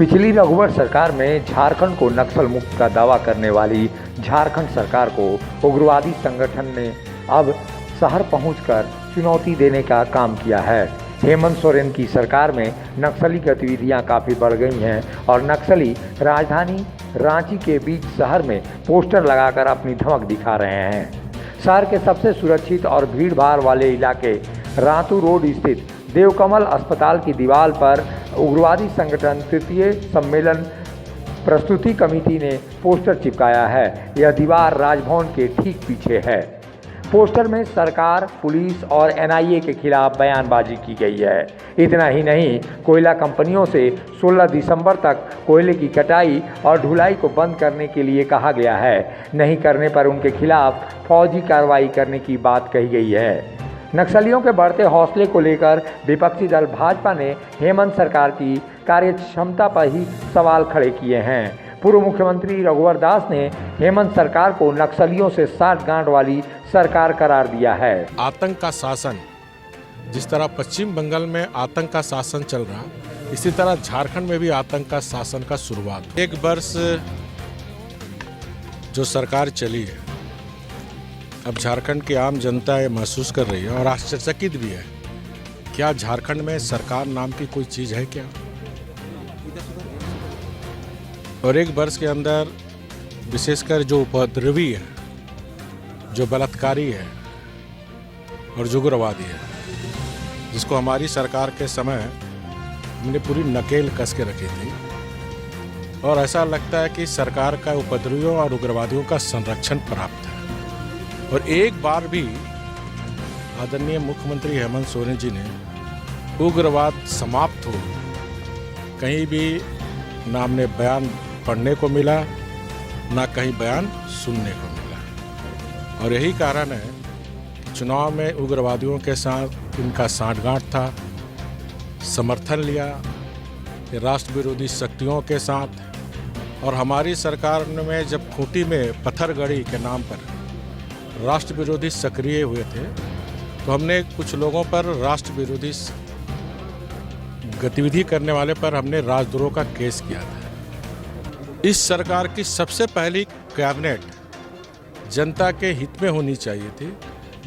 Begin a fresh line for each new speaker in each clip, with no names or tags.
पिछली रघुवर सरकार में झारखंड को नक्सल मुक्त का दावा करने वाली झारखंड सरकार को उग्रवादी संगठन ने अब शहर पहुंचकर चुनौती देने का काम किया है। हेमंत सोरेन की सरकार में नक्सली गतिविधियां काफ़ी बढ़ गई हैं और नक्सली राजधानी रांची के बीच शहर में पोस्टर लगाकर अपनी धमक दिखा रहे हैं। शहर के सबसे सुरक्षित और भीड़ भाड़ वाले इलाके रातू रोड स्थित देवकमल अस्पताल की दीवार पर उग्रवादी संगठन तृतीय सम्मेलन प्रस्तुति कमेटी ने पोस्टर चिपकाया है। यह दीवार राजभवन के ठीक पीछे है। पोस्टर में सरकार, पुलिस और एनआईए के खिलाफ बयानबाजी की गई है। इतना ही नहीं, कोयला कंपनियों से 16 दिसंबर तक कोयले की कटाई और ढुलाई को बंद करने के लिए कहा गया है। नहीं करने पर उनके खिलाफ फौजी कार्रवाई करने की बात कही गई है। नक्सलियों के बढ़ते हौसले को लेकर विपक्षी दल भाजपा ने हेमंत सरकार की कार्यक्षमता पर ही सवाल खड़े किए हैं। पूर्व मुख्यमंत्री रघुवर दास ने हेमंत सरकार को नक्सलियों से साठगांठ वाली सरकार करार दिया है।
आतंक का शासन, जिस तरह पश्चिम बंगाल में आतंक का शासन चल रहा, इसी तरह झारखंड में भी आतंक का शासन का शुरुआत। एक वर्ष जो सरकार चली है, अब झारखंड की आम जनता ये महसूस कर रही है और आश्चर्यचकित भी है। क्या झारखंड में सरकार नाम की कोई चीज़ है क्या? और एक वर्ष के अंदर विशेषकर जो उपद्रवी है, जो बलात्कारी है और जो उग्रवादी है, जिसको हमारी सरकार के समय हमने पूरी नकेल कस के रखी थी, और ऐसा लगता है कि सरकार का उपद्रवियों और उग्रवादियों का संरक्षण प्राप्त है। और एक बार भी आदरणीय मुख्यमंत्री हेमंत सोरेन जी ने उग्रवाद समाप्त हो, कहीं भी ना हमने बयान पढ़ने को मिला, ना कहीं बयान सुनने को मिला। और यही कारण है कि चुनाव में उग्रवादियों के साथ इनका साठगांठ था, समर्थन लिया राष्ट्र विरोधी शक्तियों के साथ। और हमारी सरकार में जब खूंटी में पत्थरगड़ी के नाम पर राष्ट्र विरोधी सक्रिय हुए थे, तो हमने कुछ लोगों पर राष्ट्र विरोधी गतिविधि करने वाले पर हमने राजद्रोह का केस किया था। इस सरकार की सबसे पहली कैबिनेट जनता के हित में होनी चाहिए थी,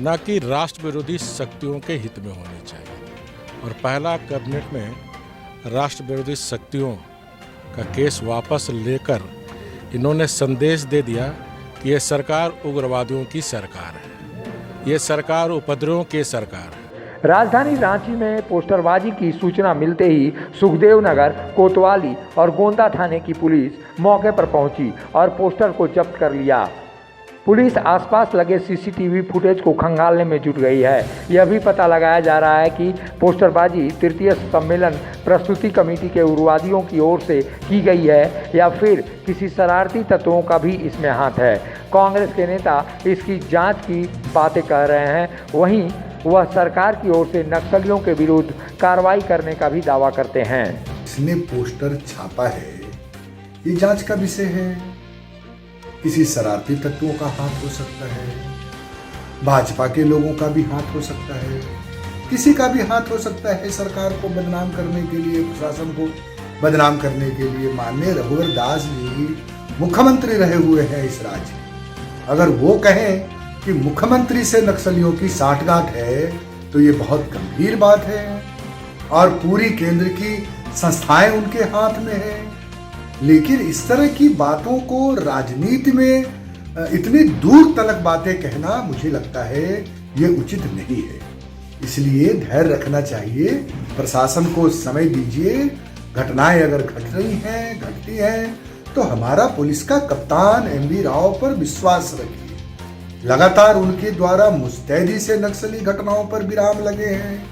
न कि राष्ट्र विरोधी शक्तियों के हित में होनी चाहिए। और पहला कैबिनेट में राष्ट्र विरोधी शक्तियों का केस वापस लेकर इन्होंने संदेश दे दिया कि ये सरकार उग्रवादियों की सरकार है, ये सरकार उपद्रवियों की सरकार है।
राजधानी रांची में पोस्टरबाजी की सूचना मिलते ही सुखदेव नगर, कोतवाली और गोंदा थाने की पुलिस मौके पर पहुंची और पोस्टर को जब्त कर लिया। पुलिस आसपास लगे सीसीटीवी फुटेज को खंगालने में जुट गई है। यह भी पता लगाया जा रहा है कि पोस्टरबाजी तृतीय सम्मेलन प्रस्तुति कमेटी के उग्रवादियों की ओर से की गई है या फिर किसी शरारती तत्वों का भी इसमें हाथ है। कांग्रेस के नेता इसकी जांच की बातें कह रहे हैं, वहीं वह सरकार की ओर से नक्सलियों के विरुद्ध कार्रवाई करने का भी दावा करते हैं।
इसने पोस्टर छापा है, ये जांच का विषय है। किसी शरारती तत्वों का हाथ हो सकता है, भाजपा के लोगों का भी हाथ हो सकता है, किसी का भी हाथ हो सकता है सरकार को बदनाम करने के लिए, प्रशासन को बदनाम करने के लिए। माननीय रघुवर दास जी मुख्यमंत्री रहे हुए हैं इस राज्य में। अगर वो कहें कि मुख्यमंत्री से नक्सलियों की साठगांठ है तो ये बहुत गंभीर बात है और पूरी केंद्र की संस्थाएं उनके हाथ में है। लेकिन इस तरह की बातों को राजनीति में इतनी दूर तलक बातें कहना मुझे लगता है ये उचित नहीं है। इसलिए धैर्य रखना चाहिए, प्रशासन को समय दीजिए। घटनाएं अगर घट रही हैं, घटती हैं, तो हमारा पुलिस का कप्तान एमवी राव पर विश्वास रखिए। लगातार उनके द्वारा मुस्तैदी से नक्सली घटनाओं पर विराम लगे हैं।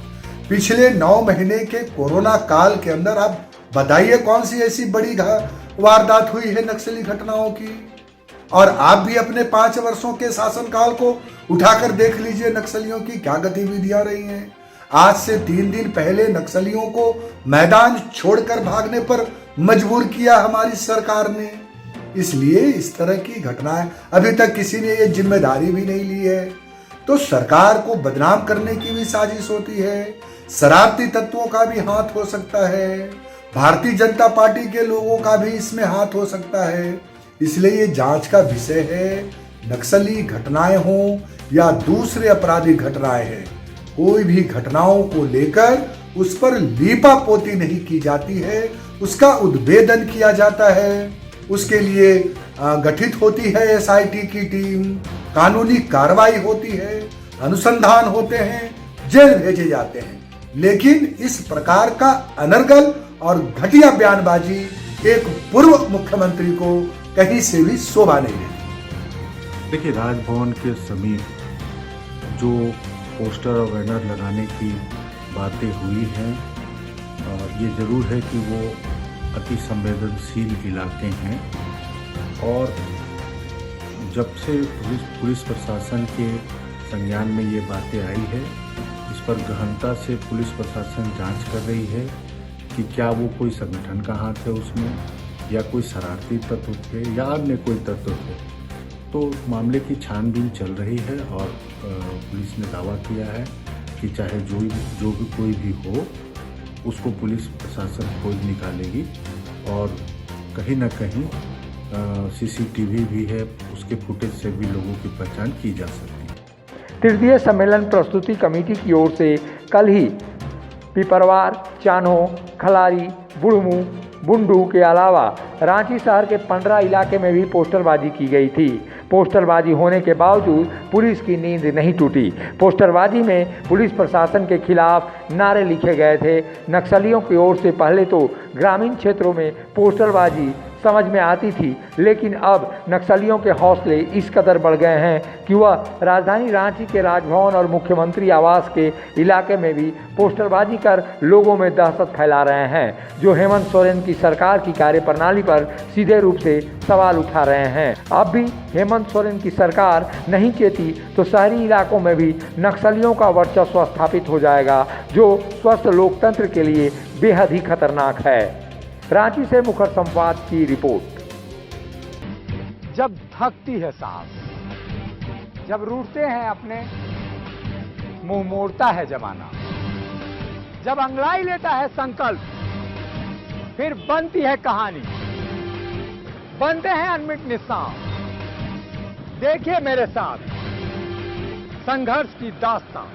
पिछले 9 महीने के कोरोना काल के अंदर आप बताइए कौन सी ऐसी बड़ी वारदात हुई है नक्सली घटनाओं की। और आप भी अपने 5 वर्षों के शासनकाल को उठाकर देख लीजिए, नक्सलियों की क्या गतिविधियां रही हैं। आज से 3 दिन पहले नक्सलियों को मैदान छोड़कर भागने पर मजबूर किया हमारी सरकार ने। इसलिए इस तरह की घटनाएं अभी तक किसी ने ये जिम्मेदारी भी नहीं ली है। तो सरकार को बदनाम करने की भी साजिश होती है, शरारती तत्वों का भी हाथ हो सकता है, भारतीय जनता पार्टी के लोगों का भी इसमें हाथ हो सकता है। इसलिए ये जांच का विषय है। नक्सली घटनाएं हों या दूसरे आपराधिक घटनाएं हैं, कोई भी घटनाओं को लेकर उस पर लीपापोती नहीं की जाती है, उसका उद्भेदन किया जाता है। उसके लिए गठित होती है एसआईटी की टीम, कानूनी कार्रवाई होती है, अनुसंधान होते हैं, जेल भेजे जाते हैं। लेकिन इस प्रकार का अनर्गल और घटिया बयानबाजी एक पूर्व मुख्यमंत्री को कहीं से भी शोभा नहीं देती।
देखिए, राजभवन के समीप जो पोस्टर और बैनर लगाने की बातें हुई हैं, ये जरूर है कि वो अति संवेदनशील इलाके हैं और जब से पुलिस प्रशासन के संज्ञान में ये बातें आई है, इस पर गहनता से पुलिस प्रशासन जांच कर रही है कि क्या वो कोई संगठन का हाथ है उसमें, या कोई शरारती तत्व थे या अन्य कोई तत्व थे। तो मामले की छानबीन चल रही है और पुलिस ने दावा किया है कि चाहे जो भी कोई भी हो, उसको पुलिस प्रशासन खोज निकालेगी और कहीं ना कहीं सीसीटीवी भी है, उसके फुटेज से भी लोगों की पहचान की जा सकती है।
तृतीय सम्मेलन प्रस्तुति कमेटी की ओर से कल ही पिपरवार, चानो, खलारी, बुढ़मू, बुंडू के अलावा रांची शहर के 15 इलाके में भी पोस्टरबाजी की गई थी। पोस्टरबाजी होने के बावजूद पुलिस की नींद नहीं टूटी। पोस्टरबाजी में पुलिस प्रशासन के खिलाफ नारे लिखे गए थे। नक्सलियों की ओर से पहले तो ग्रामीण क्षेत्रों में पोस्टरबाजी समझ में आती थी, लेकिन अब नक्सलियों के हौसले इस कदर बढ़ गए हैं कि वह राजधानी रांची के राजभवन और मुख्यमंत्री आवास के इलाके में भी पोस्टरबाजी कर लोगों में दहशत फैला रहे हैं, जो हेमंत सोरेन की सरकार की कार्यप्रणाली पर सीधे रूप से सवाल उठा रहे हैं। अब भी हेमंत सोरेन की सरकार नहीं चेती तो शहरी इलाकों में भी नक्सलियों का वर्चस्व स्थापित हो जाएगा, जो स्वस्थ लोकतंत्र के लिए बेहद ही खतरनाक है। रांची से मुखर संवाद की रिपोर्ट। जब थकती है सांस, जब रूठते हैं अपने, मुंह मोड़ता है जमाना, जब अंगड़ाई लेता है संकल्प, फिर बनती है कहानी, बनते हैं अनमिट निशान। देखिए मेरे साथ संघर्ष की दास्तां।